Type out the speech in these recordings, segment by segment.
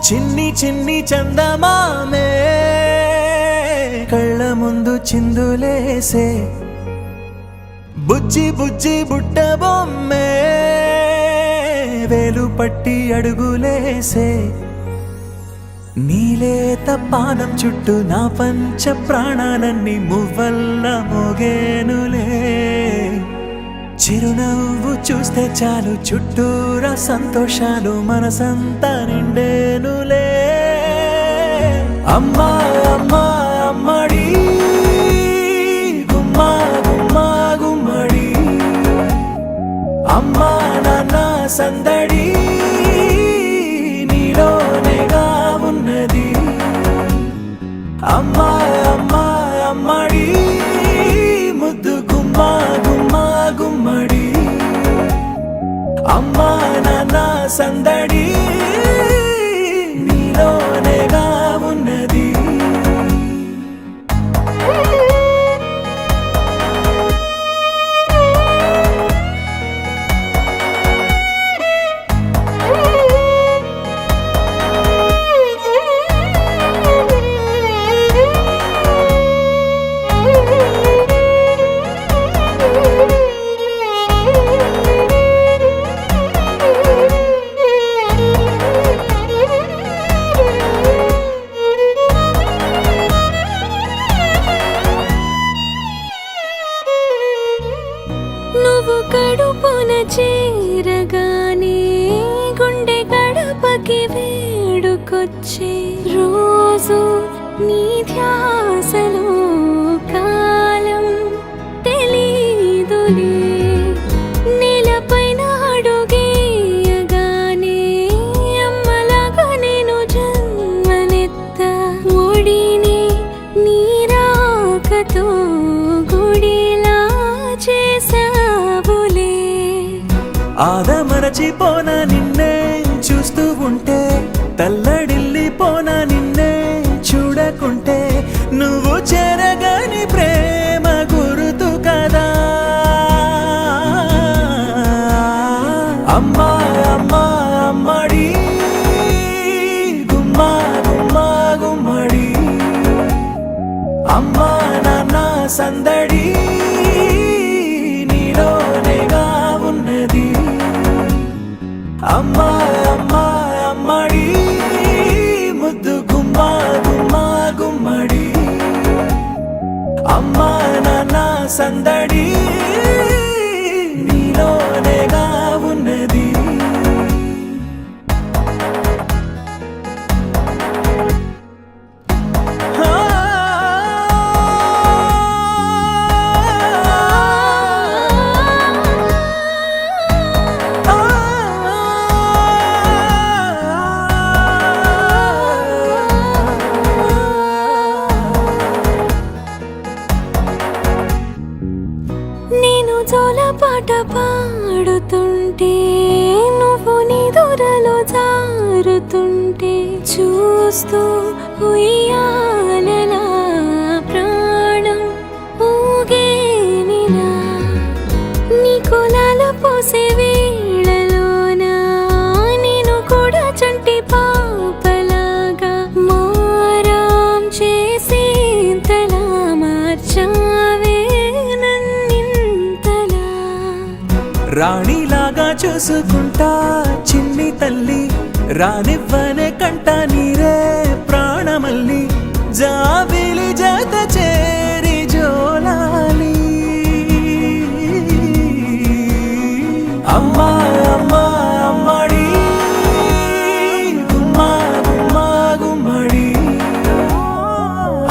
చిన్ని చిన్ని చందమామే కళ్ళ ముందు చిందులేసే బుజ్జి బుజ్జి బుట్ట బొమ్మే వేలు పట్టి అడుగులేసే నీలేత పానం చుట్టూ నా పంచ ప్రాణాలన్నీ మువ్వల్ల మోగేనులే చిరునవ్వు చూస్తే చాలు చుట్టూరా సంతోషాలు మనసంతా నిండేనులే అమ్మా అమ్మా అమ్మడి గుమ్మా గుమ్మా గుమ్మడి అమ్మా నాన్న సందడి నీలోనేగా ఉన్నది అమ్మా అమ్మా అమ్మడి ముద్దు గుమ్మా గుమ్మా గుమ్మడి అమ్మా నాన్న సందడి నీలోనేగా ఉన్నది నువ్వు కడుపున చేరగానే గుండె గడపకి వేడుకొచ్చే రోజు నీ ధ్యాసలో కాలం తెలీదులే నేలపైన అడుగేయగానే అమ్మలాగా నేను జన్మనెత్త ఒడిని నీ రాకతో గుడిలా చేసావులే ఆదమరచిపోనా నిన్నే చూస్తూ ఉంటే తల్లడిల్లిపోనా నిన్నే చూడకుంటే నువ్వు చెరగని ప్రేమ గురుతు కదా అమ్మా అమ్మా అమ్మడి గుమ్మా గుమ్మా గుమ్మడి అమ్మా నాన్న సందడి నీలోనేగా ఉన్నది అమ్మా అమ్మా అమ్మడి ముద్దు గుమ్మా గుమ్మా గుమ్మడి అమ్మా నాన్న సందడి నీలోనేగా ఉన్నది నేను జోలపాట పాడుతుంటే నువ్వు నిదురలో జారుతుంటే చూస్తూ ఉయ్యాలలా ప్రాణం ఊగేనిలా నీ కులాల పోసే వేళలోన నేను కూడా చంటి పాపలాగా మారాం చేసేంతలా మార్చావే రాణిలాగా చూసుకుంటా చిన్ని తల్లి రానివ్వనే కంట నీరే ప్రాణమల్లి జాబిలి జత చేరి జోలాలి అమ్మా అమ్మా అమ్మడి గుమ్మా గుమ్మా గుమ్మడి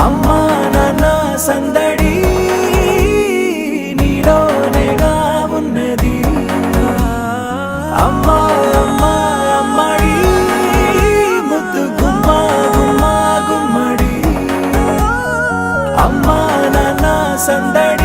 అమ్మా నాన్న సందడి నీలోనేగా ఉన్నది అమ్మా అమ్మా అమ్మడి ముద్దు గుమ్మా గుమ్మా గుమ్మడి అమ్మా నాన్న సందడి